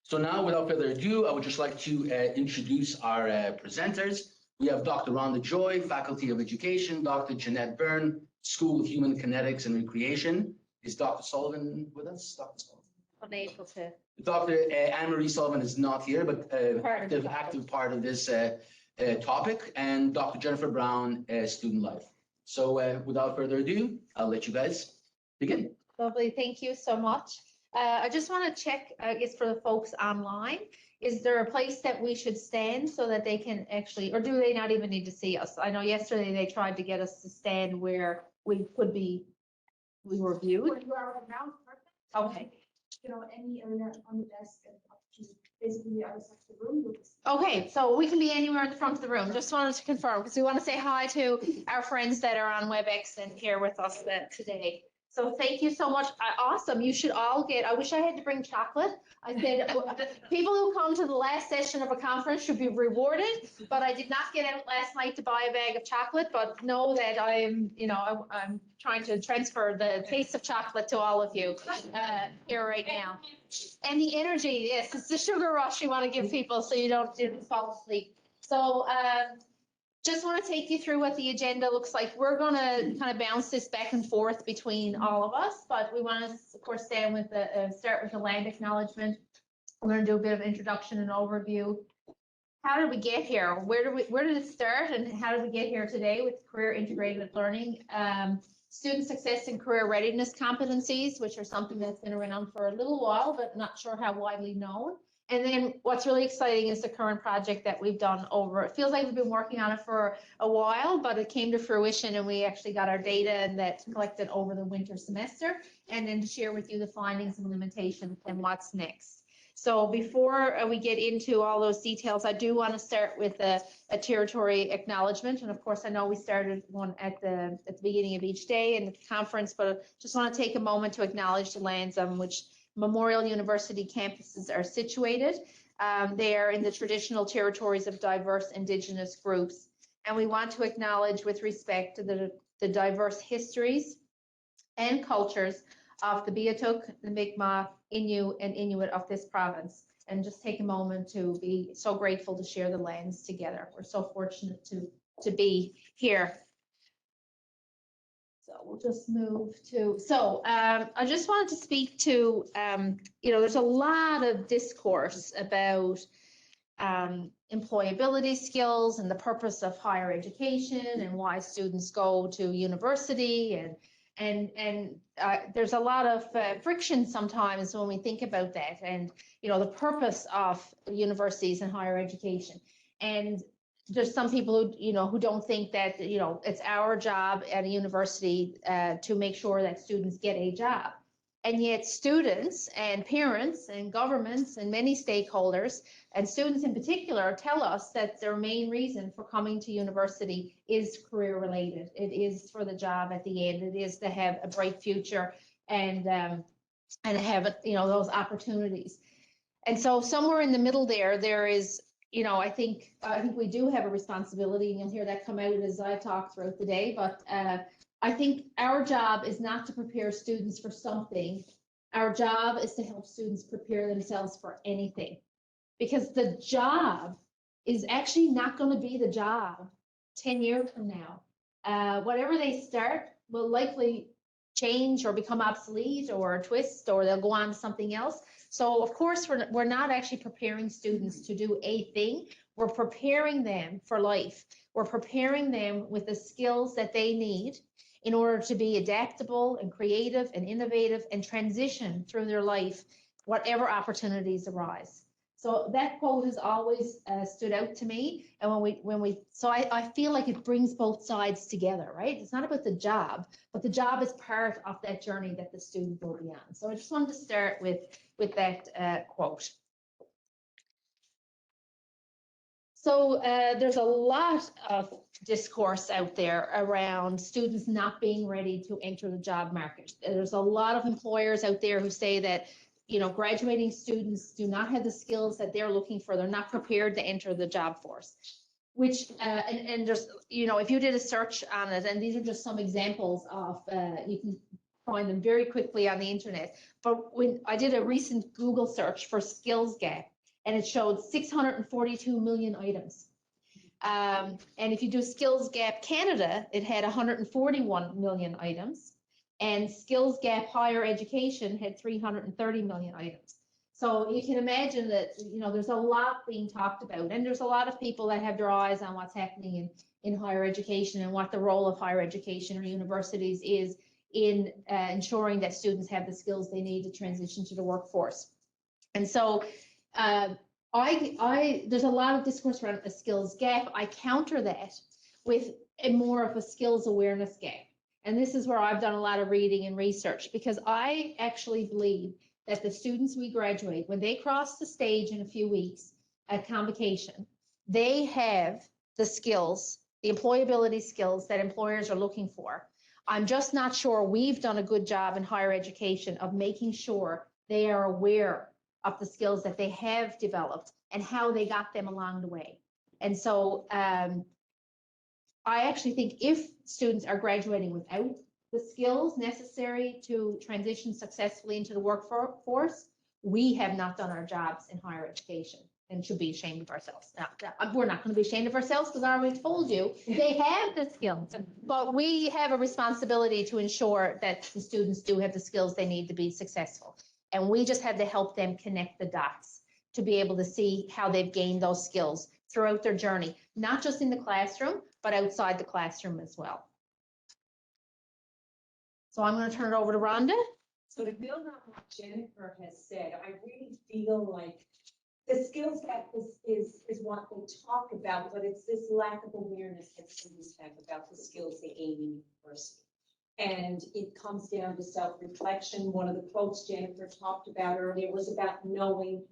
So now, without further ado, I would just like to introduce our presenters. We have Dr. Rhonda Joy, Faculty of Education, Dr. Jeannette Byrne, School of Human Kinetics and Recreation. Is Dr. Sullivan with us? Dr. Sullivan? Unable to. Dr. Anne-Marie Sullivan is not here, but active part of this topic, and Dr. Jennifer Browne, Student Life. So without further ado, I'll let you guys begin. Lovely, thank you so much. I just want to check, I guess, for the folks online, is there a place that we should stand so that they can actually, or do they not even need to see us? I know yesterday they tried to get us to stand where we could be, we were viewed. When you are around, perfect. Okay. You know, any area on the desk and up to basically the other side of the room. Okay, so we can be anywhere in the front of the room. Just wanted to confirm because we want to say hi to our friends that are on WebEx and here with us today. So thank you so much. Awesome. You should all get, I wish I had to bring chocolate. I said people who come to the last session of a conference should be rewarded, but I did not get out last night to buy a bag of chocolate, but know that I'm, you know, I'm trying to transfer the taste of chocolate to all of you here right now. And the energy, yes, it's the sugar rush you want to give people so you don't fall asleep. So just want to take you through what the agenda looks like. We're going to kind of bounce this back and forth between all of us, but we want to, of course, start with the land acknowledgement. We're going to do a bit of introduction and overview. How did we get here? Where did it start, and how did we get here today with career integrated learning? Student success and career readiness competencies, which are something that's been around for a little while, but not sure how widely known. And then what's really exciting is the current project that we've done it feels like we've been working on it for a while, but it came to fruition and we actually got our data and that's collected over the winter semester, and then to share with you the findings and limitations and what's next. So before we get into all those details, I do want to start with a territory acknowledgement. And of course, I know we started one at the beginning of each day in the conference, but just want to take a moment to acknowledge the lands on which Memorial University campuses are situated. They are in the traditional territories of diverse Indigenous groups. And we want to acknowledge with respect to the diverse histories and cultures of the Beothuk, the Mi'kmaq, Innu, and Inuit of this province. And just take a moment to be so grateful to share the lands together. We're so fortunate to be here. So we'll just move to, I just wanted to speak to, there's a lot of discourse about employability skills and the purpose of higher education and why students go to university, and there's a lot of friction sometimes when we think about that, and the purpose of universities and higher education. And there's some people who don't think that it's our job at a university to make sure that students get a job, and yet students and parents and governments and many stakeholders and students in particular tell us that their main reason for coming to university is career related. It is for the job at the end. It is to have a bright future and have those opportunities. And so somewhere in the middle there is. I think we do have a responsibility, and you'll hear that come out as I talk throughout the day, but I think our job is not to prepare students for something. Our job is to help students prepare themselves for anything, because the job is actually not going to be the job 10 years from now. Whatever they start will likely change or become obsolete or twist, or they'll go on to something else. So of course, we're not actually preparing students to do a thing. We're preparing them for life. We're preparing them with the skills that they need in order to be adaptable and creative and innovative and transition through their life, whatever opportunities arise. So that quote has always stood out to me. And so I feel like it brings both sides together, right? It's not about the job, but the job is part of that journey that the student will be on. So I just wanted to start with that quote. So there's a lot of discourse out there around students not being ready to enter the job market. There's a lot of employers out there who say that graduating students do not have the skills that they're looking for. They're not prepared to enter the job force, which, and just, if you did a search on it, and these are just some examples of, you can find them very quickly on the internet. But when I did a recent Google search for skills gap, and it showed 642 million items. And if you do Skills Gap Canada, it had 141 million items. And Skills Gap Higher Education had 330 million items. So you can imagine that, you know, there's a lot being talked about, and there's a lot of people that have their eyes on what's happening in higher education and what the role of higher education or universities is in ensuring that students have the skills they need to transition to the workforce. And so there's a lot of discourse around a skills gap. I counter that with more of a skills awareness gap. And this is where I've done a lot of reading and research, because I actually believe that the students we graduate, when they cross the stage in a few weeks at convocation, they have the skills, the employability skills that employers are looking for. I'm just not sure we've done a good job in higher education of making sure they are aware of the skills that they have developed and how they got them along the way. And so I actually think if students are graduating without the skills necessary to transition successfully into the workforce, we have not done our jobs in higher education and should be ashamed of ourselves. Now, we're not going to be ashamed of ourselves because I already told you they have the skills, but we have a responsibility to ensure that the students do have the skills they need to be successful. And we just have to help them connect the dots to be able to see how they've gained those skills throughout their journey, not just in the classroom, but outside the classroom as well. So I'm going to turn it over to Rhonda. So to build on what Jennifer has said, I really feel like the skills gap is what they talk about, but it's this lack of awareness that students have about the skills they gain in university. And it comes down to self-reflection. One of the quotes Jennifer talked about earlier was about knowing,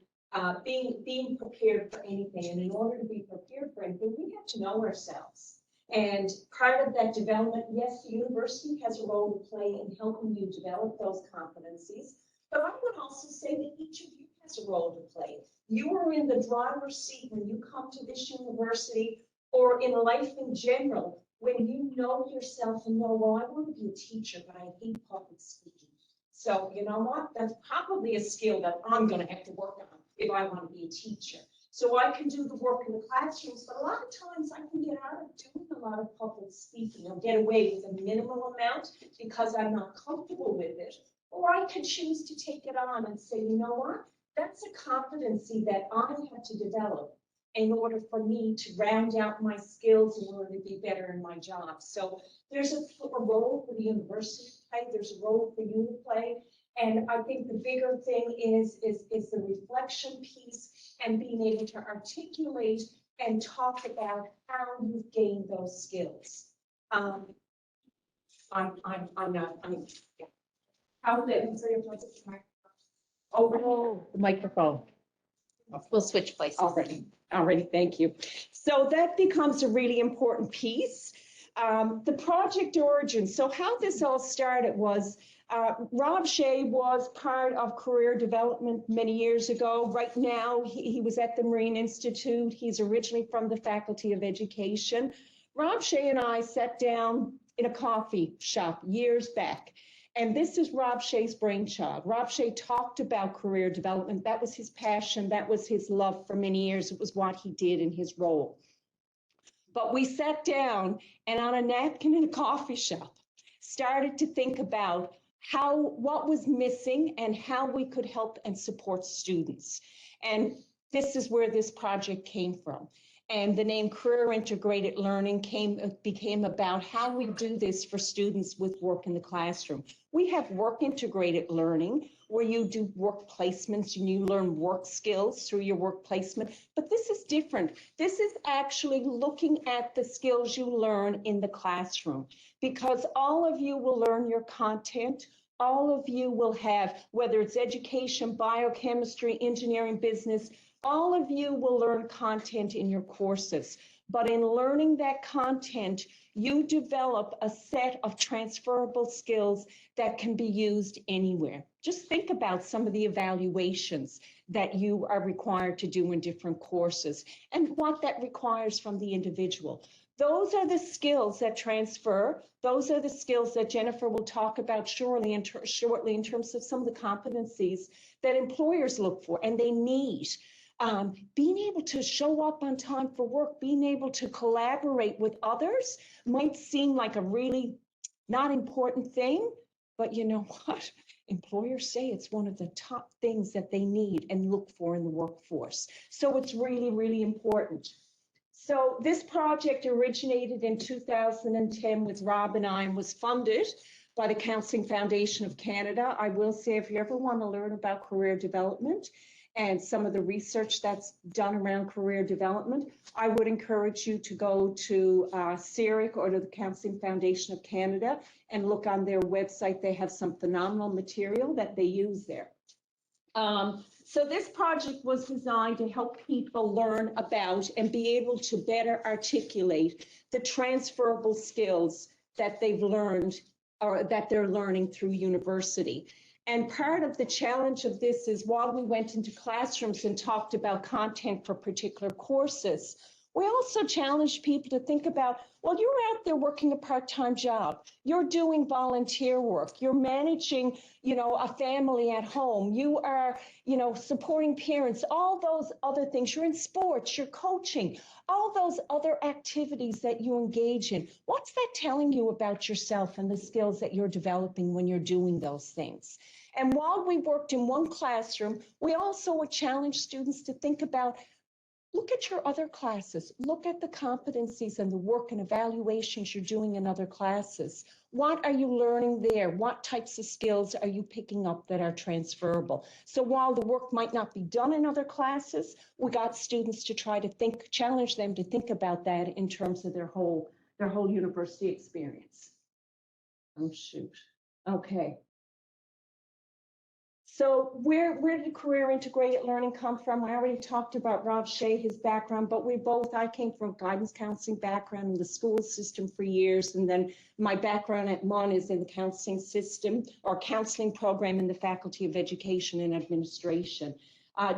being prepared for anything. And in order to be prepared for anything, we have to know ourselves. And part of that development, yes, the university has a role to play in helping you develop those competencies, but I would also say that each of you has a role to play. You are in the driver's seat when you come to this university, or in life in general, when you know yourself and know, well, I want to be a teacher, but I hate public speaking. So you know what? That's probably a skill that I'm going to have to work on if I want to be a teacher. So I can do the work in the classrooms, but a lot of times I can get out of doing a lot of public speaking or get away with a minimal amount because I'm not comfortable with it. Or I can choose to take it on and say, you know what? That's a competency that I have to develop in order for me to round out my skills in order to be better in my job. So there's a role for the university to play. There's a role for you to play. And I think the bigger thing is the reflection piece and being able to articulate and talk about how you've gained those skills. Yeah. How did Oh, the microphone. We'll switch places. Already, thank you. So that becomes a really important piece. The project origin. So how this all started was Rob Shea was part of career development many years ago. Right now, he was at the Marine Institute. He's originally from the Faculty of Education. Rob Shea and I sat down in a coffee shop years back. And this is Rob Shea's brainchild. Rob Shea talked about career development. That was his passion. That was his love for many years. It was what he did in his role. But we sat down and on a napkin in a coffee shop, started to think about what was missing and how we could help and support students. And this is where this project came from. And the name Career Integrated Learning became about how we do this for students with work in the classroom. We have work integrated learning where you do work placements and you learn work skills through your work placement, but this is different. This is actually looking at the skills you learn in the classroom, because all of you will learn your content. All of you will have, whether it's education, biochemistry, engineering, business, all of you will learn content in your courses, but in learning that content, you develop a set of transferable skills that can be used anywhere. Just think about some of the evaluations that you are required to do in different courses and what that requires from the individual. Those are the skills that transfer. Those are the skills that Jennifer will talk about shortly in terms of some of the competencies that employers look for and they need. Being able to show up on time for work, being able to collaborate with others might seem like a really not important thing, but you know what? Employers say it's one of the top things that they need and look for in the workforce. So it's really, really important. So this project originated in 2010 with Rob and I and was funded by the Counselling Foundation of Canada. I will say, if you ever want to learn about career development and some of the research that's done around career development, I would encourage you to go to CIRIC or to the Counselling Foundation of Canada and look on their website. They have some phenomenal material that they use there. So this project was designed to help people learn about and be able to better articulate the transferable skills that they've learned or that they're learning through university. And part of the challenge of this is while we went into classrooms and talked about content for particular courses, we also challenged people to think about, well, you're out there working a part-time job, you're doing volunteer work, you're managing, you know, a family at home, you are, you know, supporting parents, all those other things, you're in sports, you're coaching, all those other activities that you engage in. What's that telling you about yourself and the skills that you're developing when you're doing those things? And while we worked in one classroom, we also would challenge students to think about, look at your other classes. Look at the competencies and the work and evaluations you're doing in other classes. What are you learning there? What types of skills are you picking up that are transferable? So while the work might not be done in other classes, we got students to try to think, challenge them to think about that in terms of their whole university experience. Oh, shoot. Okay. So where did career integrated learning come from? I already talked about Rob Shea, his background, but I came from a guidance counseling background in the school system for years. And then my background at MUN is in the counseling system or counseling program in the Faculty of Education and Administration.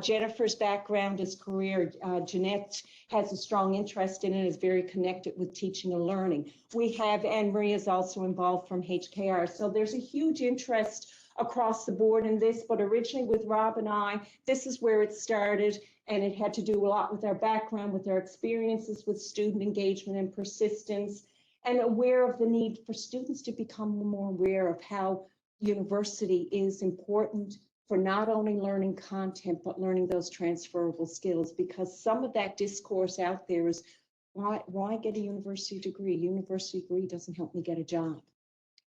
Jennifer's background is career. Jeannette has a strong interest in it, is very connected with teaching and learning. We have Anne Marie is also involved from HKR. So there's a huge interest across the board in this, but originally with Rob and I, this is where it started, and it had to do a lot with our background, with our experiences with student engagement and persistence, and aware of the need for students to become more aware of how university is important for not only learning content, but learning those transferable skills, because some of that discourse out there is, why get a university degree? University degree doesn't help me get a job.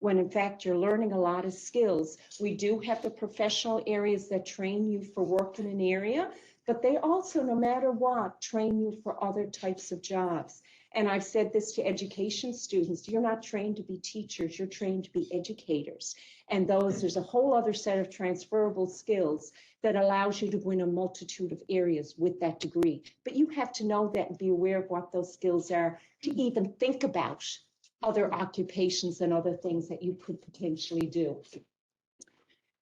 When in fact you're learning a lot of skills. We do have the professional areas that train you for work in an area, but they also, no matter what, train you for other types of jobs. And I've said this to education students, you're not trained to be teachers, you're trained to be educators. And there's a whole other set of transferable skills that allows you to win a multitude of areas with that degree. But you have to know that and be aware of what those skills are to even think about other occupations and other things that you could potentially do.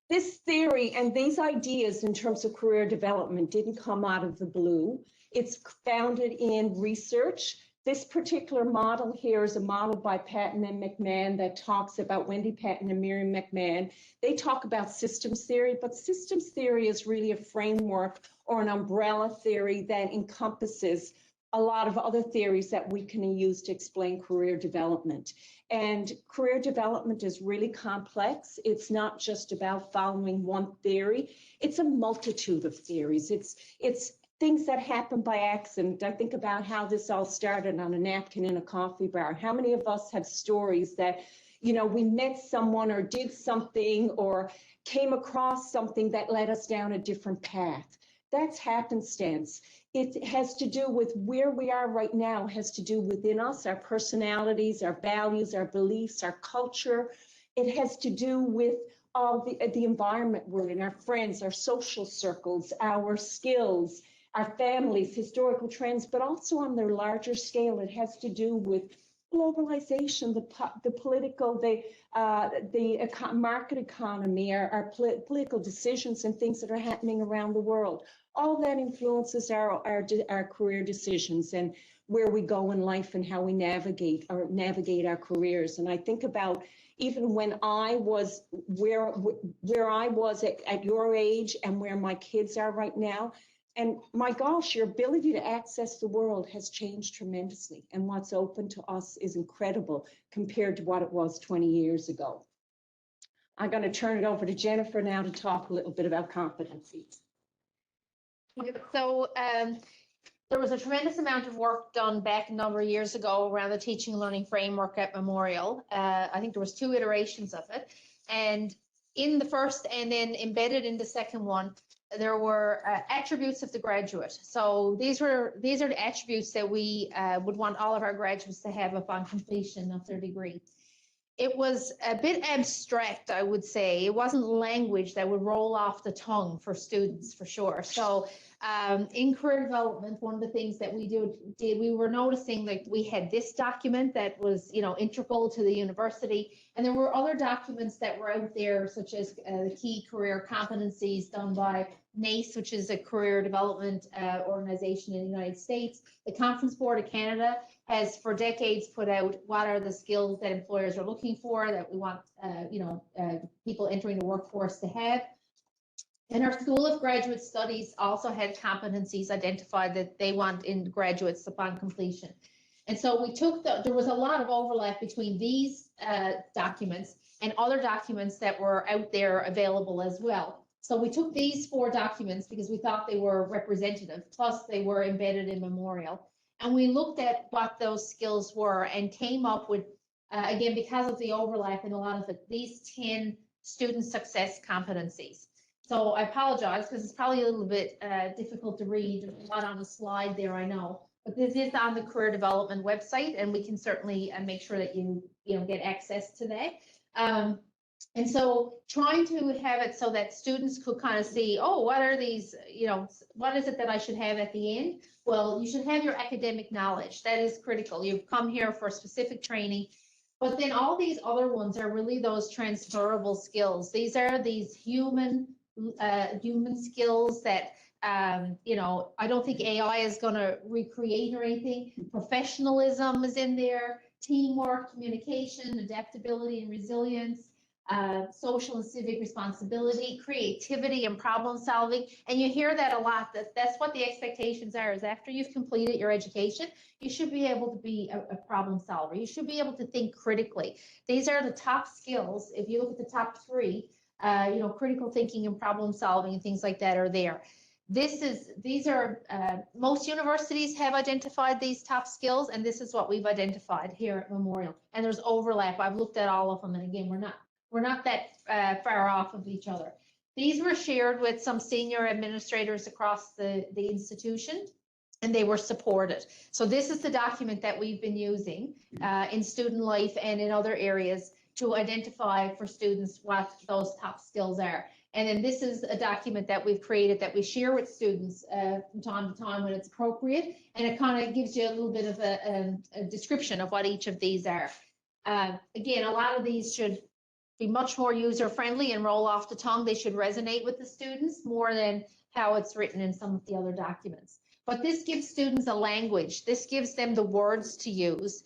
This theory and these ideas in terms of career development didn't come out of the blue. It's founded in research. This particular model here is a model by Patton and McMahon that talks about Wendy Patton and Miriam McMahon. They talk about systems theory, but systems theory is really a framework or an umbrella theory that encompasses a lot of other theories that we can use to explain career development. And career development is really complex. It's not just about following one theory. It's a multitude of theories. It's things that happen by accident. I think about how this all started on a napkin in a coffee bar. How many of us have stories that, you know, we met someone or did something or came across something that led us down a different path? That's happenstance. It has to do with where we are right now, has to do within us, our personalities, our values, our beliefs, our culture. It has to do with all the environment we're in, our friends, our social circles, our skills, our families, historical trends, but also on their larger scale, it has to do with Globalization, the political, market economy, our political decisions and things that are happening around the world. All that influences our career decisions and where we go in life and how we navigate our careers. And I think about even when I was where I was at your age and where my kids are right now. And my gosh, your ability to access the world has changed tremendously. And what's open to us is incredible compared to what it was 20 years ago. I'm going to turn it over to Jennifer now to talk a little bit about competencies. So there was a tremendous amount of work done back a number of years ago around the teaching and learning framework at Memorial. I think there was 2 iterations of it. And in the first and then embedded in the second one, there were attributes of the graduate. So these are the attributes that we would want all of our graduates to have upon completion of their degree. It was a bit abstract, I would say. It wasn't language that would roll off the tongue for students, for sure. So in career development, one of the things that we did, we were noticing that we had this document that was, integral to the university, and there were other documents that were out there, such as the key career competencies done by NACE, which is a career development organization in the United States. The Conference Board of Canada has for decades put out what are the skills that employers are looking for, that we want people entering the workforce to have. And our School of Graduate Studies also had competencies identified that they want in graduates upon completion. And so we took there was a lot of overlap between these documents and other documents that were out there available as well. So we took these 4 documents because we thought they were representative, plus they were embedded in Memorial. And we looked at what those skills were and came up with, again, because of the overlap in a lot of it, these 10 student success competencies. So I apologize because it's probably a little bit difficult to read, a lot on the slide there, I know. But this is on the career development website, and we can certainly make sure that you get access to that. And so trying to have it so that students could kind of see, oh, what are these, what is it that I should have at the end? Well, you should have your academic knowledge. That is critical. You've come here for specific training. But then all these other ones are really those transferable skills. These are these human skills that, I don't think AI is going to recreate or anything. Professionalism is in there, teamwork, communication, adaptability and resilience. Social and civic responsibility, creativity and problem solving. And you hear that a lot, that's what the expectations are, is after you've completed your education, you should be able to be a problem solver. You should be able to think critically. These are the top skills. If you look at the top 3, critical thinking and problem solving and things like that are there. Most universities have identified these top skills, and this is what we've identified here at Memorial. And there's overlap. I've looked at all of them, and again, we're not that far off of each other. These were shared with some senior administrators across the institution, and they were supported. So this is the document that we've been using in student life and in other areas to identify for students what those top skills are. And then this is a document that we've created that we share with students from time to time when it's appropriate. And it kind of gives you a little bit of a description of what each of these are. Again, a lot of these should be much more user-friendly and roll off the tongue. They should resonate with the students more than how it's written in some of the other documents. But this gives students a language. This gives them the words to use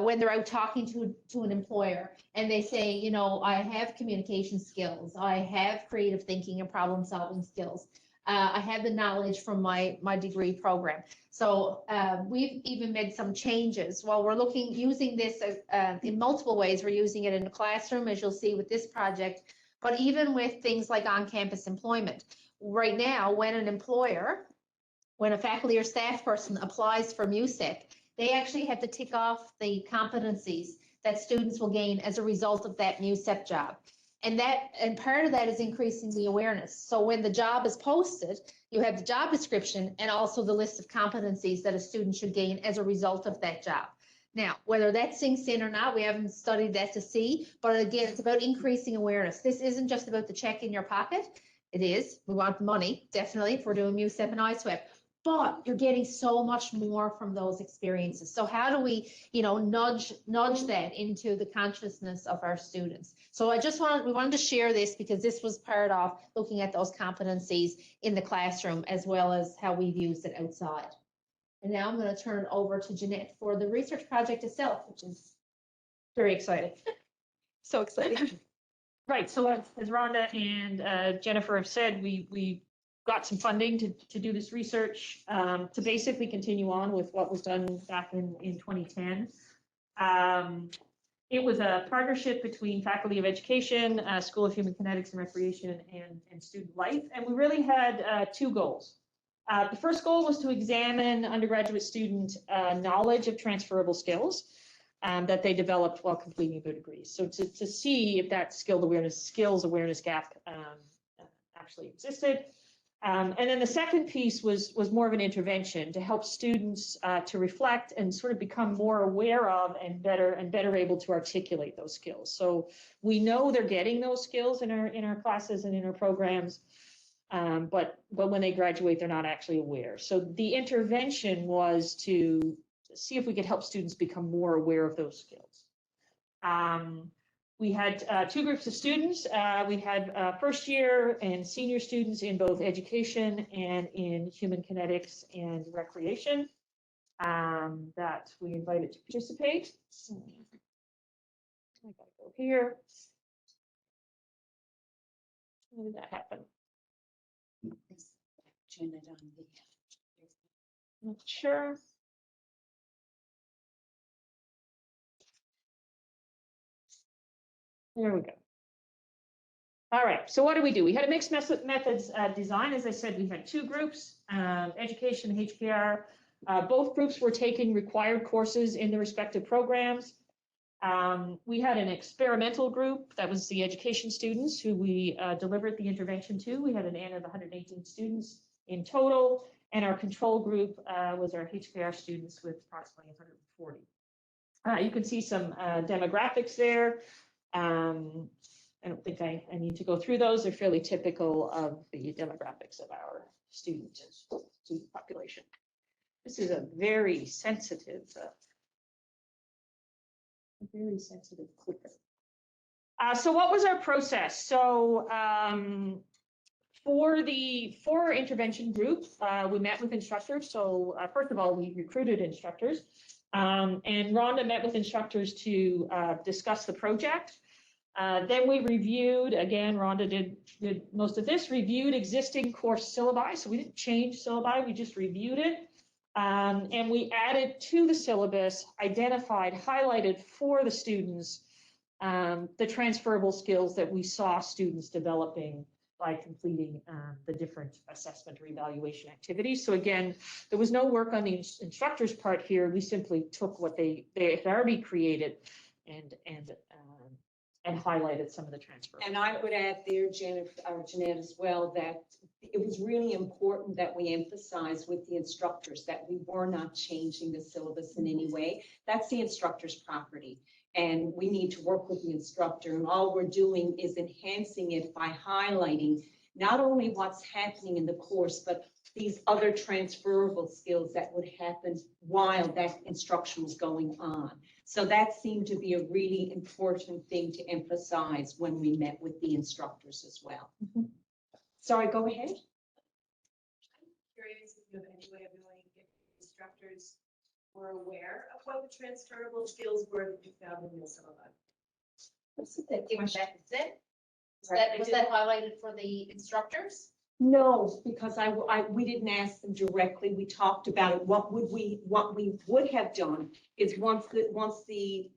when they're out talking to an employer and they say, I have communication skills, I have creative thinking and problem solving skills. I have the knowledge from my degree program. So we've even made some changes. While we're using this in multiple ways, we're using it in the classroom, as you'll see with this project, but even with things like on-campus employment. Right now, when a faculty or staff person applies for MUSEC, they actually have to tick off the competencies that students will gain as a result of that MUSEC job. And part of that is increasing the awareness. So when the job is posted, you have the job description and also the list of competencies that a student should gain as a result of that job. Now, whether that sinks in or not, we haven't studied that to see, but again, it's about increasing awareness. This isn't just about the check in your pocket. It is. We want money, definitely, if we're doing MUSEP and ISWEP. but you're getting so much more from those experiences. So how do we, you know, nudge that into the consciousness of our students? So we wanted to share this because this was part of looking at those competencies in the classroom as well as how we've used it outside. And now I'm going to turn over to Jeannette for the research project itself, which is very exciting. So exciting. Right, so as Rhonda and Jennifer have said, we got some funding to do this research, to basically continue on with what was done back in 2010. It was a partnership between Faculty of Education, School of Human Kinetics and Recreation, and Student Life, and we really had two goals. The first goal was to examine undergraduate student knowledge of transferable skills that they developed while completing their degrees. So to see if that skills awareness gap actually existed. And then the second piece was more of an intervention to help students to reflect and sort of become more aware of and better able to articulate those skills. So we know they're getting those skills in our classes and in our programs, but when they graduate, they're not actually aware. So the intervention was to see if we could help students become more aware of those skills. We had two groups of students. We had first year and senior students in both education and in human kinetics and recreation that we invited to participate. So, I gotta go here. How did that happen? Not sure. There we go. All right, so what do? We had a mixed methods design. As I said, we had two groups, education and HPR. Both groups were taking required courses in the respective programs. We had an experimental group, that was the education students who we delivered the intervention to. We had an N of 118 students in total, and our control group was our HPR students with approximately 140. You can see some demographics there. I don't think I need to go through those. They're fairly typical of the demographics of our student population. This is a very sensitive clicker. So what was our process? So for our intervention group, we met with instructors. So first of all, we recruited instructors. And Rhonda met with instructors to discuss the project. Then we reviewed, again, Rhonda did most of this, reviewed existing course syllabi. So we didn't change syllabi, we just reviewed it. And we added to the syllabus, identified, highlighted for the students, the transferable skills that we saw students developing by completing the different assessment or evaluation activities. So again, there was no work on the instructor's part here. We simply took what they had already created and highlighted some of the transfer. And I would add there, Jeannette, as well, that it was really important that we emphasize with the instructors that we were not changing the syllabus in any way. That's the instructor's property. And we need to work with the instructor. And all we're doing is enhancing it by highlighting not only what's happening in the course, but these other transferable skills that would happen while that instruction was going on. So that seemed to be a really important thing to emphasize when we met with the instructors as well. Mm-hmm. Sorry, go ahead. I'm curious if you have any way of knowing if instructors were aware of what the transferable skills were that you found in the syllabus. Was that highlighted for the instructors? No, because we didn't ask them directly. We talked about it. What we would have done is once the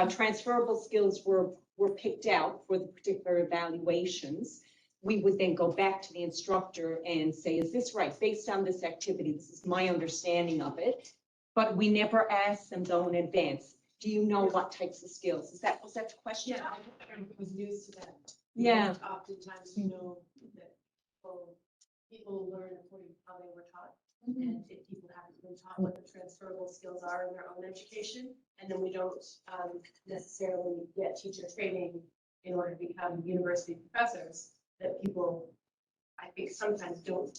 transferable skills were picked out for the particular evaluations, we would then go back to the instructor and say, is this right? Based on this activity, this is my understanding of it. But we never asked them though in advance. Do you know what types of skills? Was that the question? Yeah, it was news to them. Yeah. Oftentimes, you know, that people learn according to how they were taught. And if people haven't been taught what the transferable skills are in their own education, and then we don't necessarily get teacher training in order to become university professors, that people, I think, sometimes don't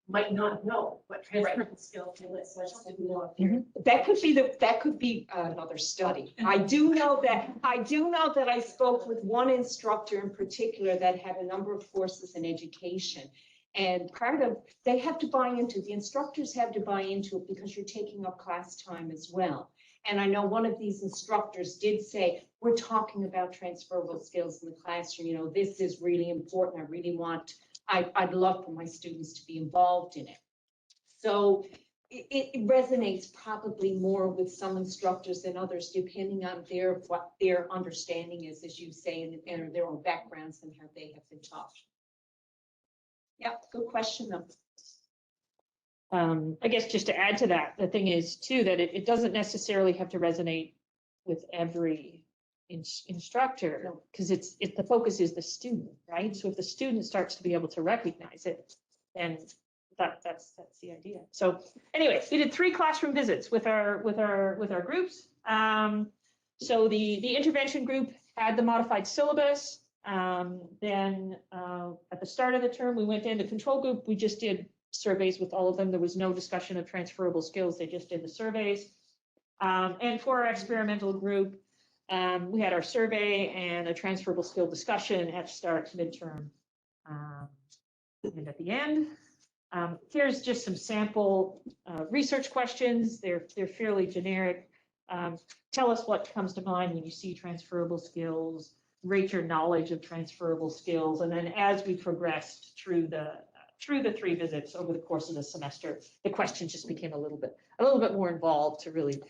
might not know what transferable skills are. So I just didn't know if you're. That could be another study. I do know that I spoke with one instructor in particular that had a number of courses in education. And they have to buy into, the instructors have to buy into it because you're taking up class time as well. And I know one of these instructors did say, we're talking about transferable skills in the classroom. You know, this is really important. I'd love for my students to be involved in it. So it resonates probably more with some instructors than others, depending on what their understanding is, as you say, and their own backgrounds and how they have been taught. Yeah, good question though. I guess just to add to that, the thing is too, that it doesn't necessarily have to resonate with every instructor, because the focus is the student, right? So if the student starts to be able to recognize it, then that's the idea. So anyway, we did 3 classroom visits with our groups. So the intervention group had the modified syllabus. Then at the start of the term, we went in the control group. We just did surveys with all of them. There was no discussion of transferable skills. They just did the surveys. And for our experimental group, we had our survey and a transferable skill discussion at start, midterm, and at the end. Here's just some sample research questions. They're fairly generic. Tell us what comes to mind when you see transferable skills. Rate your knowledge of transferable skills. And then as we progressed through the 3 visits over the course of the semester, the questions just became a little bit more involved to really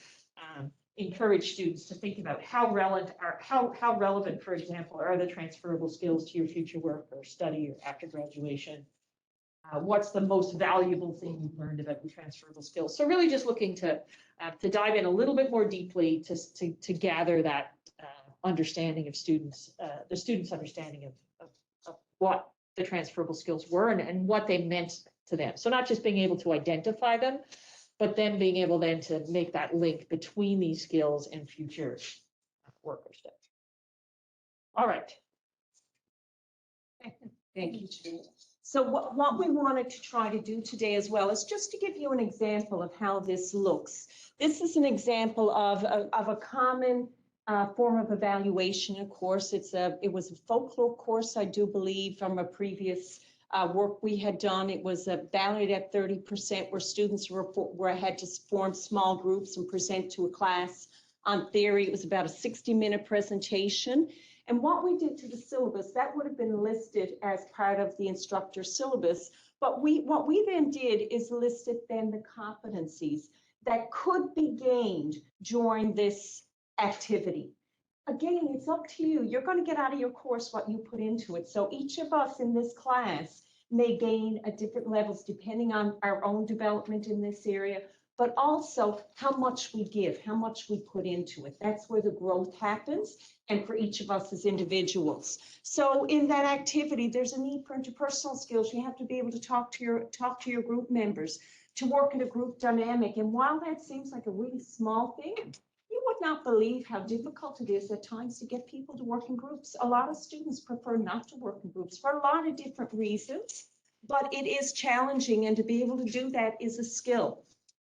encourage students to think about how relevant, for example, are the transferable skills to your future work or study or after graduation. What's the most valuable thing you've learned about the transferable skills? So really just looking to dive in a little bit more deeply to gather that understanding of students, the students' understanding of what the transferable skills were and what they meant to them. So not just being able to identify them, but then being able then to make that link between these skills and future work or stuff. All right. Thank you, Jeannette. So what we wanted to try to do today as well is just to give you an example of how this looks. This is an example of a common form of evaluation, of course. It was a folklore course, I do believe, from a previous work we had done. It was valued at 30%, where students had to form small groups and present to a class on theory. It was about a 60-minute presentation. And what we did to the syllabus, that would have been listed as part of the instructor syllabus. But what we then did is listed then the competencies that could be gained during this activity. Again, it's up to you. You're going to get out of your course what you put into it. So each of us in this class may gain at different levels depending on our own development in this area, but also how much we give, how much we put into it. That's where the growth happens, and for each of us as individuals. So in that activity, there's a need for interpersonal skills. You have to be able to talk to your group members, to work in a group dynamic. And while that seems like a really small thing, you would not believe how difficult it is at times to get people to work in groups. A lot of students prefer not to work in groups for a lot of different reasons, but it is challenging, and to be able to do that is a skill.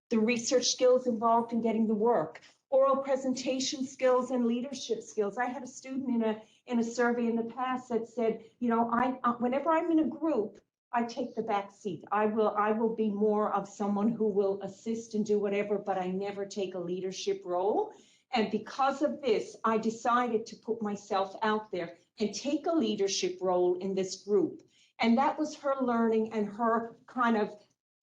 The research skills involved in getting the work, oral presentation skills and leadership skills. I had a student in a survey in the past that said, you know, whenever I'm in a group, I take the back seat. I will be more of someone who will assist and do whatever, but I never take a leadership role. And because of this, I decided to put myself out there and take a leadership role in this group. And that was her learning and her kind of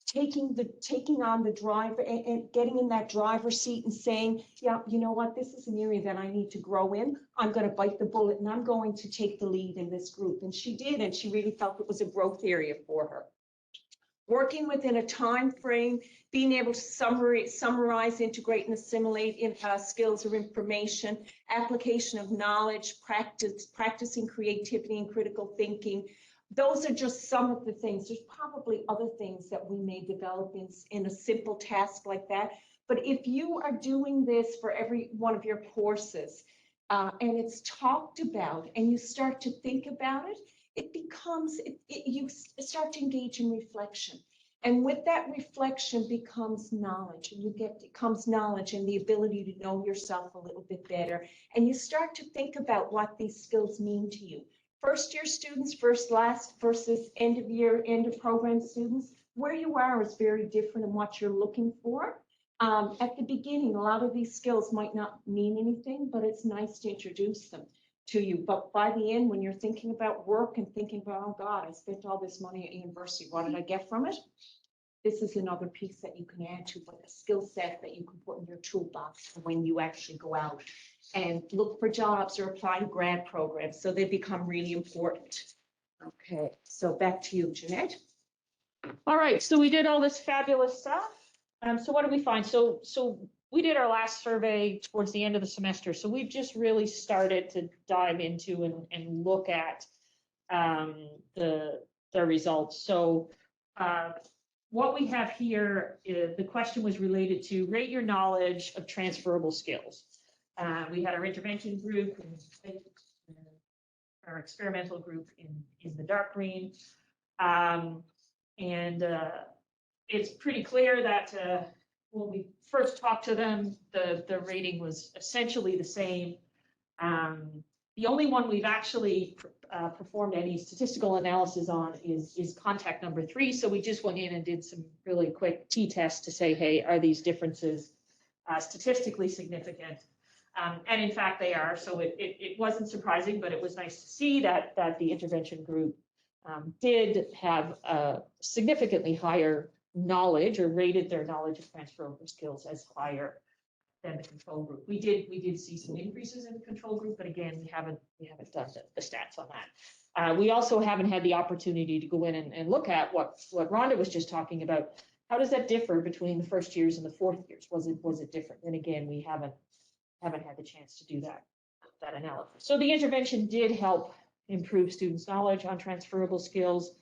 taking on the driver and getting in that driver's seat and saying, yeah, you know what, this is an area that I need to grow in. I'm going to bite the bullet and I'm going to take the lead in this group. And she did, and she really felt it was a growth area for her. Working within a time frame, being able to summarize, integrate, and assimilate skills or information, application of knowledge, practicing creativity and critical thinking. Those are just some of the things. There's probably other things that we may develop in a simple task like that. But if you are doing this for every one of your courses and it's talked about and you start to think about it, it becomes, you start to engage in reflection. And with that reflection becomes knowledge, and it comes knowledge and the ability to know yourself a little bit better. And you start to think about what these skills mean to you. First year students versus end of year, end of program students, where you are is very different in what you're looking for. At the beginning, a lot of these skills might not mean anything, but it's nice to introduce them to you. But by the end, when you're thinking about work and thinking about, oh God, I spent all this money at university, what did I get from it? This is another piece that you can add to, but a skill set that you can put in your toolbox for when you actually go out and look for jobs or apply to grad programs. So they become really important. Okay, so back to you, Jeannette. All right, so we did all this fabulous stuff. So what did we find? So we did our last survey towards the end of the semester. So we've just really started to dive into and look at the results. So what we have here, the question was related to rate your knowledge of transferable skills. We had our intervention group and our experimental group in the dark green. It's pretty clear that when we first talked to them, the rating was essentially the same. The only one we've actually performed any statistical analysis on is contact number 3. So we just went in and did some really quick t-tests to say, hey, are these differences statistically significant? And in fact, they are. So it wasn't surprising, but it was nice to see that the intervention group did have a significantly higher knowledge, or rated their knowledge of transferable skills as higher than the control group. We did see some increases in the control group, but again, we haven't done the stats on that. We also haven't had the opportunity to go in and look at what Rhonda was just talking about. How does that differ between the first years and the fourth years? Was it different? And again, we haven't had the chance to do that analysis. So the intervention did help improve students' knowledge on transferable skills.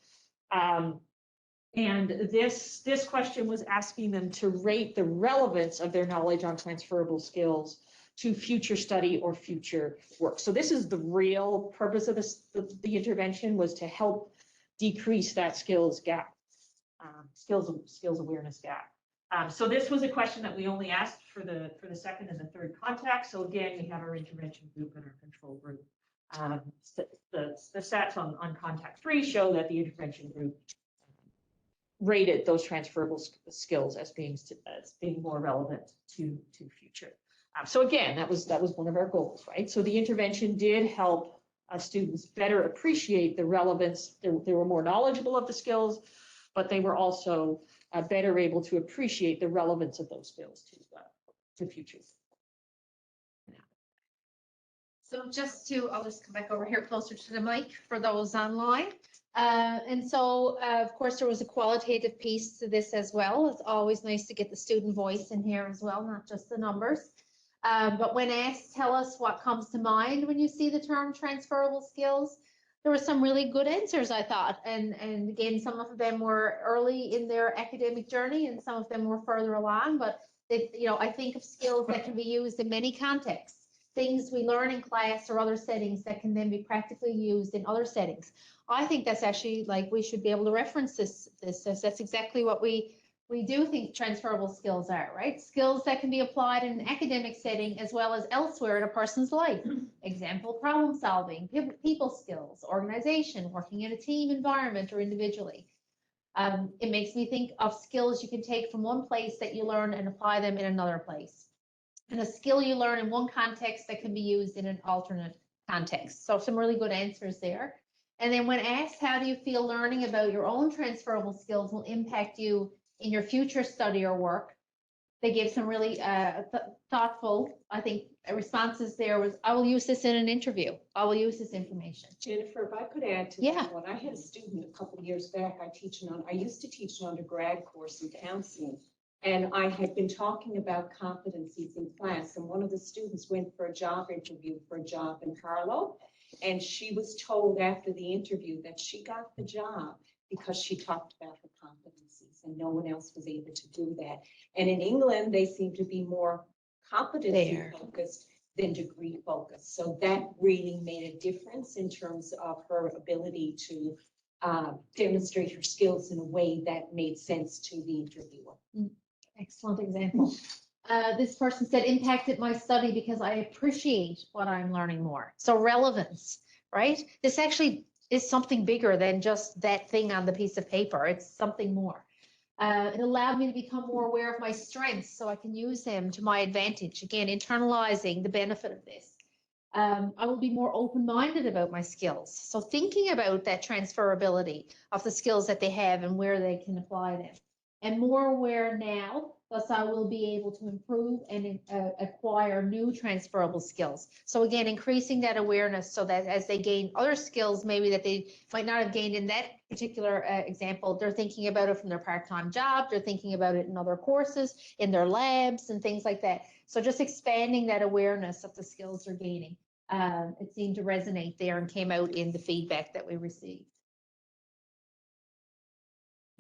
And this question was asking them to rate the relevance of their knowledge on transferable skills to future study or future work. So this is the real purpose of the intervention, was to help decrease that skills gap, skills awareness gap. So this was a question that we only asked for the second and the third contact. So again, we have our intervention group and our control group. The stats on contact 3 show that the intervention group rated those transferable skills as being more relevant to future. So again, that was one of our goals, right? So the intervention did help students better appreciate the relevance. They were more knowledgeable of the skills, but they were also better able to appreciate the relevance of those skills to future. So I'll just come back over here closer to the mic for those online. And so, of course, there was a qualitative piece to this as well. It's always nice to get the student voice in here as well, not just the numbers. But when asked, tell us what comes to mind when you see the term transferable skills, there were some really good answers, I thought. And again, some of them were early in their academic journey and some of them were further along. But I think of skills that can be used in many contexts. Things we learn in class or other settings that can then be practically used in other settings. I think that's actually, like, we should be able to reference this. That's exactly what we do think transferable skills are, right? Skills that can be applied in an academic setting as well as elsewhere in a person's life. Example, problem solving, people skills, organization, working in a team environment or individually. It makes me think of skills you can take from one place that you learn and apply them in another place. And a skill you learn in one context that can be used in an alternate context. So some really good answers there. And then when asked, how do you feel learning about your own transferable skills will impact you in your future study or work? They gave some really thoughtful, I think, responses there was, I will use this in an interview. I will use this information. Jennifer, if I could add to that one, I had a student a couple of years back, I used to teach an undergrad course in counseling. And I had been talking about competencies in class, and one of the students went for a job interview for a job in Carlo. And she was told after the interview that she got the job because she talked about her competencies, and no one else was able to do that. And in England, they seem to be more competency focused than degree focused. So that really made a difference in terms of her ability to demonstrate her skills in a way that made sense to the interviewer. Excellent example. This person said, impacted my study because I appreciate what I'm learning more. So relevance, right? This actually is something bigger than just that thing on the piece of paper. It's something more. It allowed me to become more aware of my strengths so I can use them to my advantage. Again, internalizing the benefit of this. I will be more open-minded about my skills. So thinking about that transferability of the skills that they have and where they can apply them. And more aware now, thus I will be able to improve and acquire new transferable skills. So again, increasing that awareness so that as they gain other skills, maybe that they might not have gained in that particular example, they're thinking about it from their part-time job, they're thinking about it in other courses, in their labs and things like that. So just expanding that awareness of the skills they're gaining. It seemed to resonate there and came out in the feedback that we received.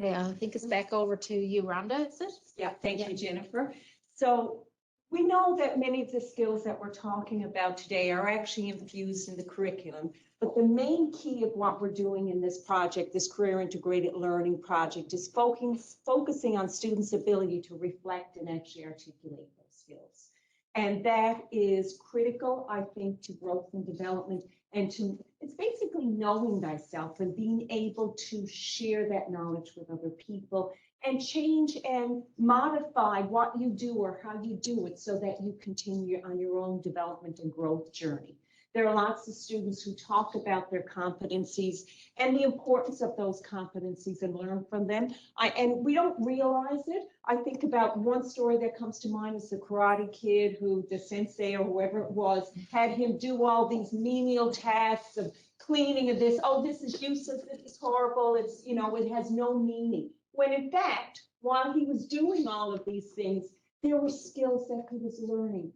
Yeah, I think it's back over to you, Rhonda, is it? Yeah, thank you, Jennifer. So we know that many of the skills that we're talking about today are actually infused in the curriculum, but the main key of what we're doing in this project, this career integrated learning project, is focusing on students' ability to reflect and actually articulate those skills. And that is critical, I think, to growth and development, and it's basically knowing thyself and being able to share that knowledge with other people and change and modify what you do or how you do it so that you continue on your own development and growth journey. There are lots of students who talk about their competencies and the importance of those competencies and learn from them. And we don't realize it. I think about one story that comes to mind is the Karate Kid who the sensei or whoever it was had him do all these menial tasks of cleaning of this. Oh, this is useless. This is horrible. It's, you know, it has no meaning. When in fact, while he was doing all of these things, there were skills that he was learning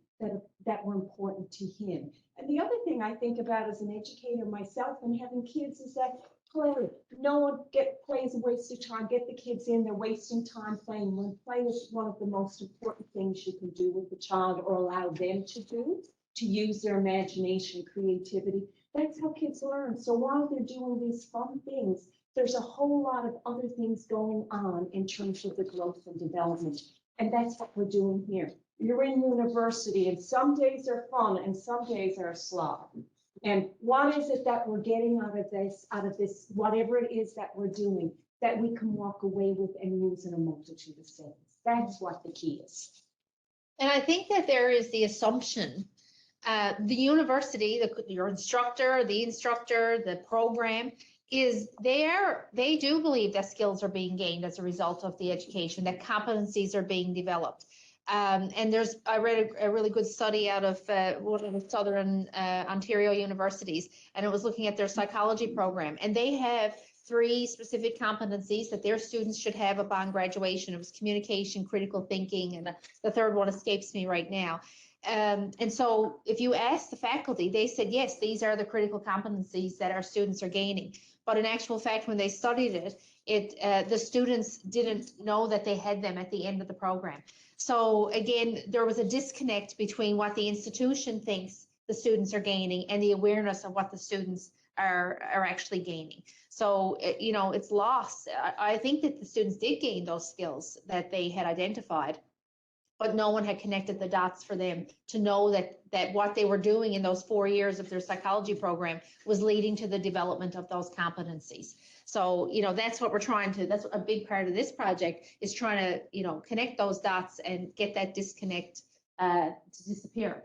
that were important to him. And the other thing I think about as an educator myself and having kids is that play. No one plays a waste of time. Get the kids in, they're wasting time playing. When play is one of the most important things you can do with the child or allow them to do, to use their imagination, creativity. That's how kids learn. So while they're doing these fun things, there's a whole lot of other things going on in terms of the growth and development. And that's what we're doing here. You're in university and some days are fun and some days are a slog. And what is it that we're getting out of this, whatever it is that we're doing, that we can walk away with and use in a multitude of things? That's what the key is. And I think that there is the assumption, the university, your instructor, the program, is they do believe that skills are being gained as a result of the education, that competencies are being developed. And I read a really good study out of one of the Southern Ontario universities, and it was looking at their psychology program. And they have 3 specific competencies that their students should have upon graduation. It was communication, critical thinking, and the third one escapes me right now. And so if you ask the faculty, they said, yes, these are the critical competencies that our students are gaining. But in actual fact, when they studied it, the students didn't know that they had them at the end of the program. So again, there was a disconnect between what the institution thinks the students are gaining and the awareness of what the students are actually gaining. So, you know, it's lost. I think that the students did gain those skills that they had identified, but no one had connected the dots for them to know that what they were doing in those 4 years of their psychology program was leading to the development of those competencies. So, you know, that's what we're that's a big part of this project is trying to, you know, connect those dots and get that disconnect to disappear.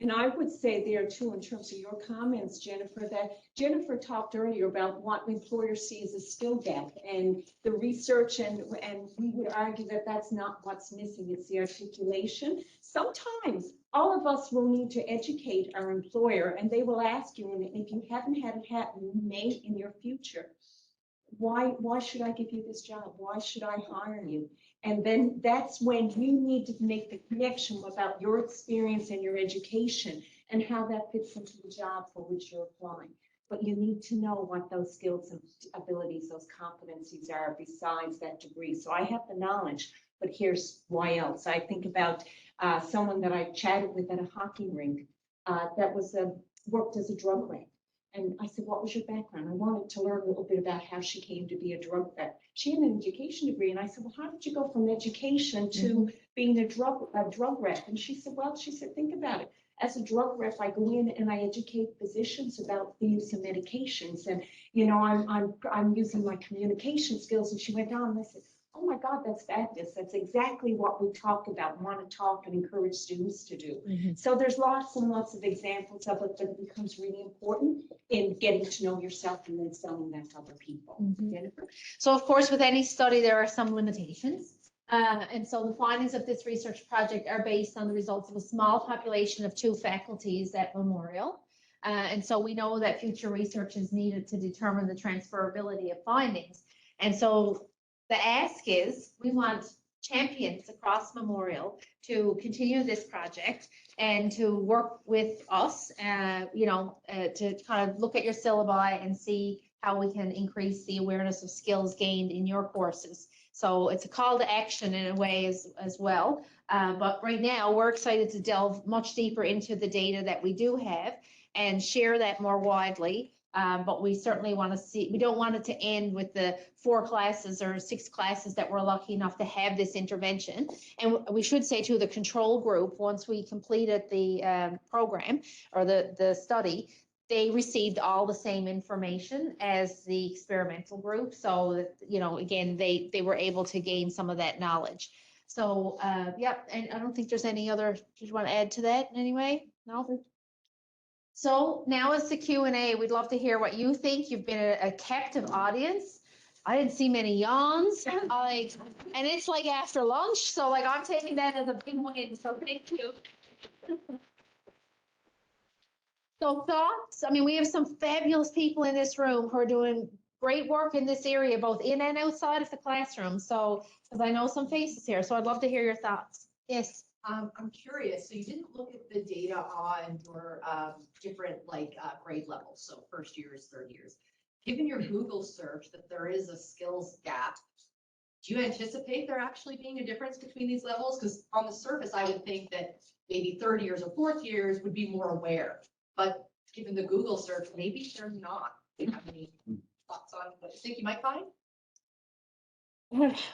And I would say there too, in terms of your comments, Jennifer, that Jennifer talked earlier about what employers see as a skill gap and the research, and we would argue that that's not what's missing, it's the articulation. Sometimes all of us will need to educate our employer and they will ask you, and if you haven't had it happen, you may in your future, why should I give you this job? Why should I hire you? And then that's when you need to make the connection about your experience and your education and how that fits into the job for which you're applying. But you need to know what those skills and abilities, those competencies are besides that degree. So I have the knowledge, but here's why else. I think about someone that I chatted with at a hockey rink that was worked as a drug rep. And I said, what was your background? I wanted to learn a little bit about how she came to be a drug vet. She had an education degree. And I said, well, how did you go from education to being a drug rep? And she said, well, think about it. As a drug rep, I go in and I educate physicians about the use of medications. And, you know, I'm using my communication skills. And she went on and I said, oh my God, that's fabulous. That's exactly what we talk about, want to talk and encourage students to do. So there's lots and lots of examples of it, but it becomes really important in getting to know yourself and then selling that to other people. Jennifer? So of course, with any study, there are some limitations. And so the findings of this research project are based on the results of a small population of 2 faculties at Memorial. And so we know that future research is needed to determine the transferability of findings. And so the ask is, we want champions across Memorial to continue this project and to work with us, to kind of look at your syllabi and see how we can increase the awareness of skills gained in your courses. So it's a call to action in a way as well. But right now, we're excited to delve much deeper into the data that we do have and share that more widely. But we certainly want to see, we don't want it to end with the 4 classes or 6 classes that we're lucky enough to have this intervention. And we should say to the control group, once we completed the program or the study, they received all the same information as the experimental group. So that, you know, again, they were able to gain some of that knowledge. So, yep, and I don't think there's any other, did you want to add to that in any way? No? So now is the Q&A. We'd love to hear what you think. You've been a captive audience. I didn't see many yawns, and it's like after lunch. So like, I'm taking that as a big win. So thank you. So thoughts, I mean, we have some fabulous people in this room who are doing great work in this area, both in and outside of the classroom. So, because I know some faces here, so I'd love to hear your thoughts. Yes. I'm curious, so you didn't look at the data on your different grade levels, so first years, third years. Given your Google search that there is a skills gap, do you anticipate there actually being a difference between these levels? Because on the surface, I would think that maybe third years or fourth years would be more aware, but given the Google search, maybe they're not. Do you have any thoughts on what you think you might find?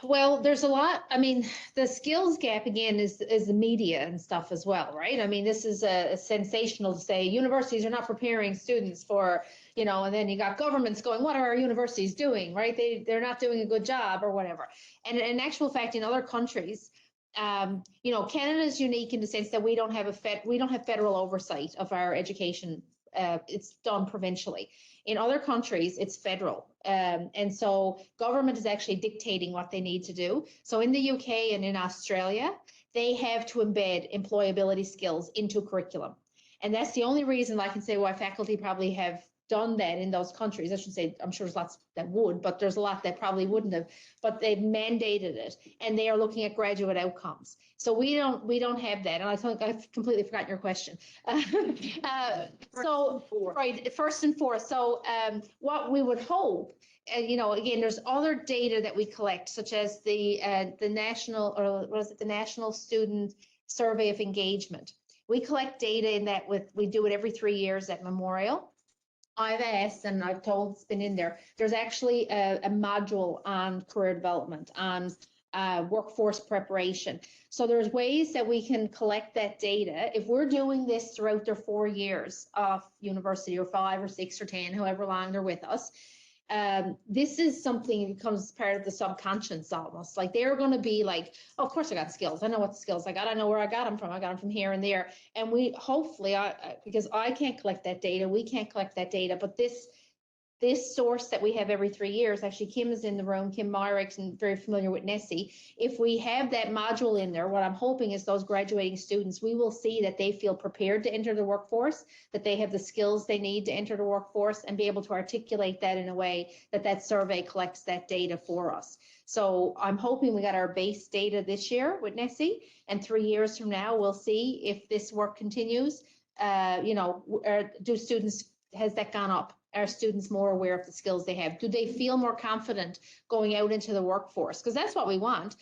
Well, there's a lot. I mean, the skills gap again is the media and stuff as well, right? I mean, this is a sensational to say universities are not preparing students for, you know, and then you got governments going, what are our universities doing, right? They're not doing a good job or whatever. And in actual fact, in other countries, you know, Canada is unique in the sense that we don't have federal oversight of our education. It's done provincially. In other countries, it's federal. And so government is actually dictating what they need to do. So in the UK and in Australia, they have to embed employability skills into curriculum. And that's the only reason I can say why faculty probably have done that in those countries. I should say, I'm sure there's lots that would, but there's a lot that probably wouldn't have, but they've mandated it and they are looking at graduate outcomes. So we don't have that. And I think I've completely forgotten your question. Right, first and fourth. So what we would hope, you know, again, there's other data that we collect, such as the national, or what is it, the National Student Survey of Engagement. We collect data in that we do it every 3 years at Memorial. I've asked, and I've told it's been in there, there's actually a module on career development, on workforce preparation. So there's ways that we can collect that data. If we're doing this throughout their 4 years of university, or 5 or 6 or 10, however long they're with us, this is something that becomes part of the subconscious almost. Like they're going to be like, oh, of course I got skills. I know what skills I got. I know where I got them from. I got them from here and there. And we hopefully, because I can't collect that data, we can't collect that data, but this source that we have every 3 years, actually Kim is in the room, Kim Myrick's, and very familiar with Nessie. If we have that module in there, what I'm hoping is those graduating students, we will see that they feel prepared to enter the workforce, that they have the skills they need to enter the workforce, and be able to articulate that in a way that that survey collects that data for us. So I'm hoping we got our base data this year with Nessie, and 3 years from now, we'll see if this work continues. You know, do students, has that gone up? Are students more aware of the skills they have? Do they feel more confident going out into the workforce? Because that's what we want.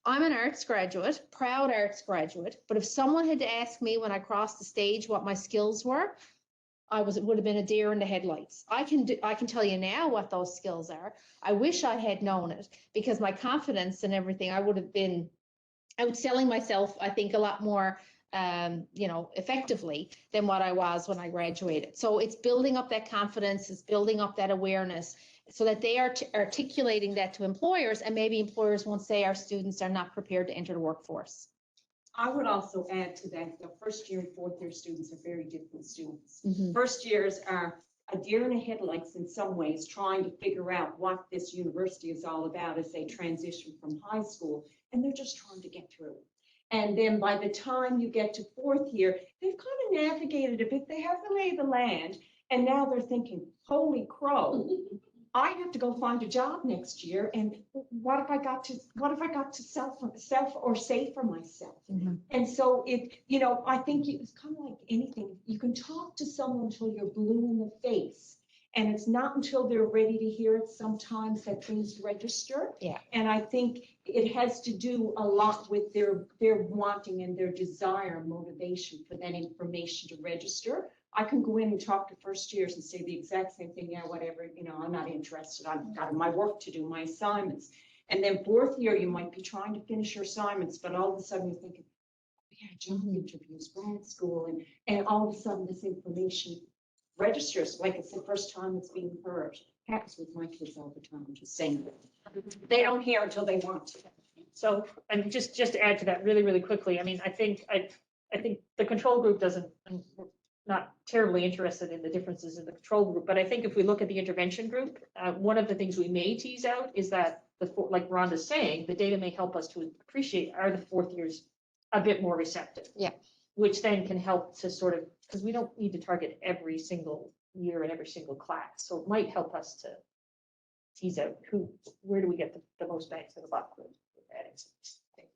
I'm an arts graduate, proud arts graduate, but if someone had to ask me when I crossed the stage what my skills were, it would have been a deer in the headlights. I can tell you now what those skills are. I wish I had known it, because my confidence and everything, I would have been out selling myself, I think, a lot more, effectively than what I was when I graduated. So it's building up that confidence, it's building up that awareness, so that they are articulating that to employers, and maybe employers won't say our students are not prepared to enter the workforce. I would also add to that, the first year and fourth year students are very different students. Mhm. First years are a deer in the headlights in some ways, trying to figure out what this university is all about as they transition from high school, and they're just trying to get through. And then by the time you get to fourth year, they've kind of navigated a bit, they have the lay of the land, and now they're thinking, holy crow, I have to go find a job next year, and what have I got to self or say for myself? Mhm. And so I think it's kind of like anything. You can talk to someone until you're blue in the face, and it's not until they're ready to hear it sometimes that things register. Yeah. And I think it has to do a lot with their wanting and their desire and motivation for that information to register. I can go in and talk to first years and say the exact same thing. Yeah, whatever, I'm not interested. I've got my work to do, my assignments. And then fourth year, you might be trying to finish your assignments, but all of a sudden you're thinking, yeah, job interviews, grad school, and all of a sudden this information registers like it's the first time it's being heard. Happens with my kids all the time, I'm just saying. They don't hear until they want to. So, and just to add to that really, really quickly, I mean, I think the control group doesn't, I'm not terribly interested in the differences in the control group, but I think if we look at the intervention group, one of the things we may tease out is that like Rhonda's saying, the data may help us to appreciate, are the fourth years a bit more receptive? Yeah. Which then can help to sort of, because we don't need to target every single year and every single class. So it might help us to tease out where do we get the most bang for the buck with adding some things.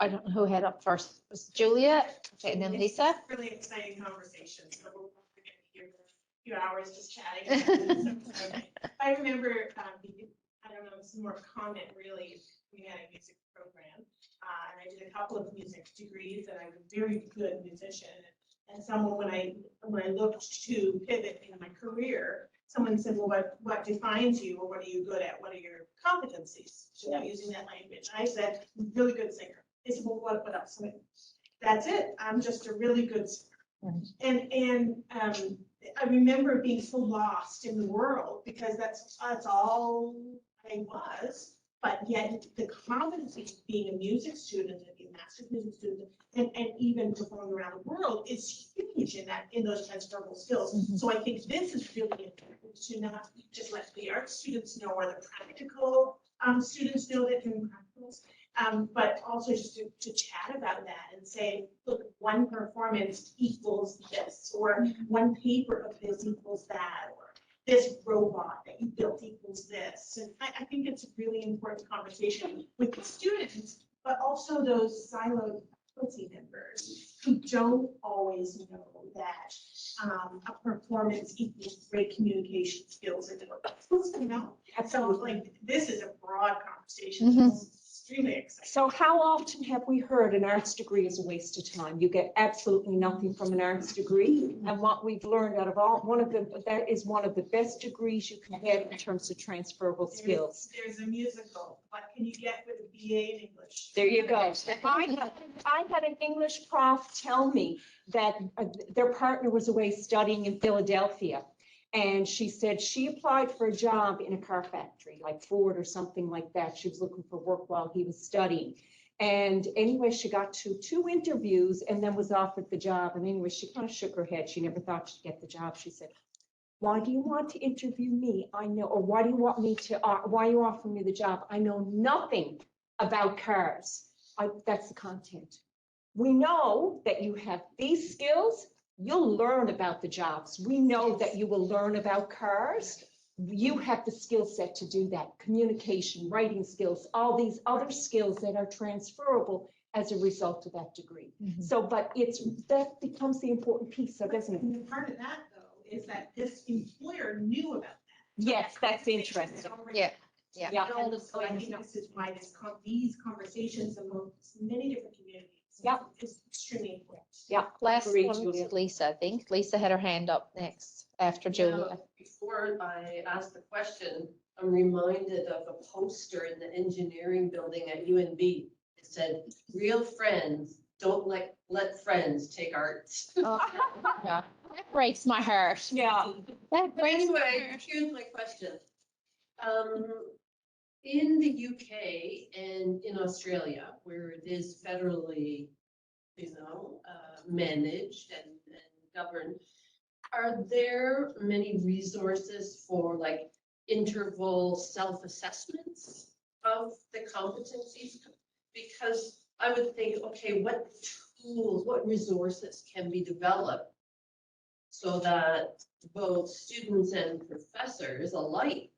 I don't know who had up first. It was Julia, okay, and then Lisa. Really exciting conversation. So we're going to hear a few hours just chatting. I remember, I don't know, this is more of a comment really. We had a music program, and I did a couple of music degrees, and I was a very good musician. And someone, when I looked to pivot in my career, someone said, well, what defines you, or what are you good at? What are your competencies? Using that language. And I said, really good singer. They said, well, what else? I mean, that's it. I'm just a really good singer. And I remember being so lost in the world, because that's all I was. But yet the competency of being a music student and being a master's music student and even performing around the world is huge in those transferable skills. Mhm. So I think this is really important to not just let the art students know, or the practical students know that doing practicals, but also just to chat about that and say, look, one performance equals this, or one paper of this equals that, or this robot that you built equals this. And I think it's a really important conversation with the students, but also those siloed faculty members who don't always know that a performance equals great communication skills and So like, this is a broad conversation. Mhm. It's extremely exciting. So how often have we heard an arts degree is a waste of time? You get absolutely nothing from an arts degree. And what we've learned out of that is one of the best degrees you can get in terms of transferable skills. There's a musical. What can you get with a BA in English? There you go. I had an English prof tell me that their partner was away studying in Philadelphia. And she said she applied for a job in a car factory, like Ford or something like that. She was looking for work while he was studying. And anyway, she got to 2 interviews and then was offered the job. And anyway, she kind of shook her head. She never thought she'd get the job. She said, why do you want to interview me? I know, or why do you want me to, why are you offering me the job? I know nothing about cars. That's the content. We know that you have these skills. You'll learn about the jobs. We know that you will learn about cars. You have the skill set to do that. Communication, writing skills, all these other skills that are transferable as a result of that degree. Mhm. So, but that becomes the important piece, so doesn't it? And part of that, though, is that this employer knew about that. Yes, that's interesting. Yeah. Yeah. So I think this is why these conversations among many different communities Yeah. Is extremely important. Yeah. Last Agreed, one Julia. was Lisa, I think. Lisa had her hand up next after Julia. Yeah, before I ask the question, I'm reminded of a poster in the engineering building at UNB. It said, "Real friends don't let friends take arts." Oh, yeah. That breaks my heart. Yeah. That But breaks my anyway, heart. here's my question. In the UK and in Australia, where it is federally, managed and governed, are there many resources for like interval self-assessments of the competencies? Because I would think, okay, what tools, what resources can be developed so that both students and professors alike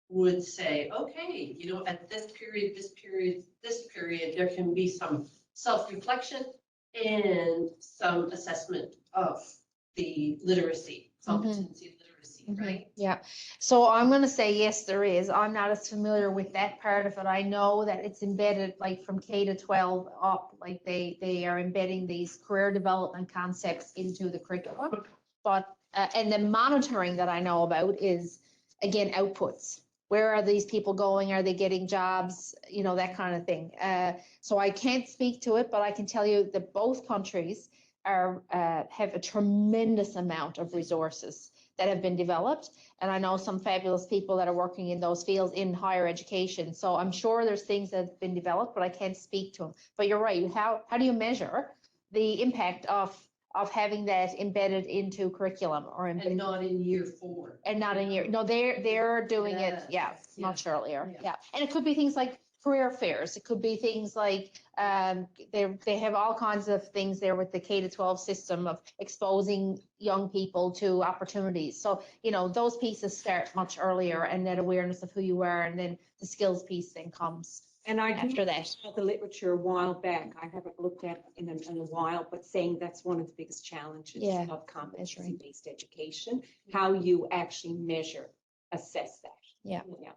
would say, okay, at this period, this period, there can be some self-reflection and some assessment of the literacy, competency literacy, right? Yeah, so I'm gonna say yes, there is. I'm not as familiar with that part of it. I know that it's embedded like from K to 12 up, like they are embedding these career development concepts into the curriculum. But, and the monitoring that I know about is, again, outputs. Where are these people going? Are they getting jobs? That kind of thing. So I can't speak to it, but I can tell you that both countries have a tremendous amount of resources that have been developed. And I know some fabulous people that are working in those fields in higher education. So I'm sure there's things that have been developed, but I can't speak to them. But you're right. How do you measure the impact of having that embedded into curriculum or And embedded? not in year 4. And not in year, no, they're doing it, Yes, much earlier, yeah. yeah. And it could be things like career fairs. It could be things like, they have all kinds of things there with the K to 12 system of exposing young people to opportunities. So, those pieces start much earlier, and that awareness of who you are, and then the skills piece then comes And I after that. saw the literature a while back. I haven't looked at it in a while, but saying that's one of the biggest challenges Yeah, of competency-based education, how you actually measure, assess that. Yeah. Yeah.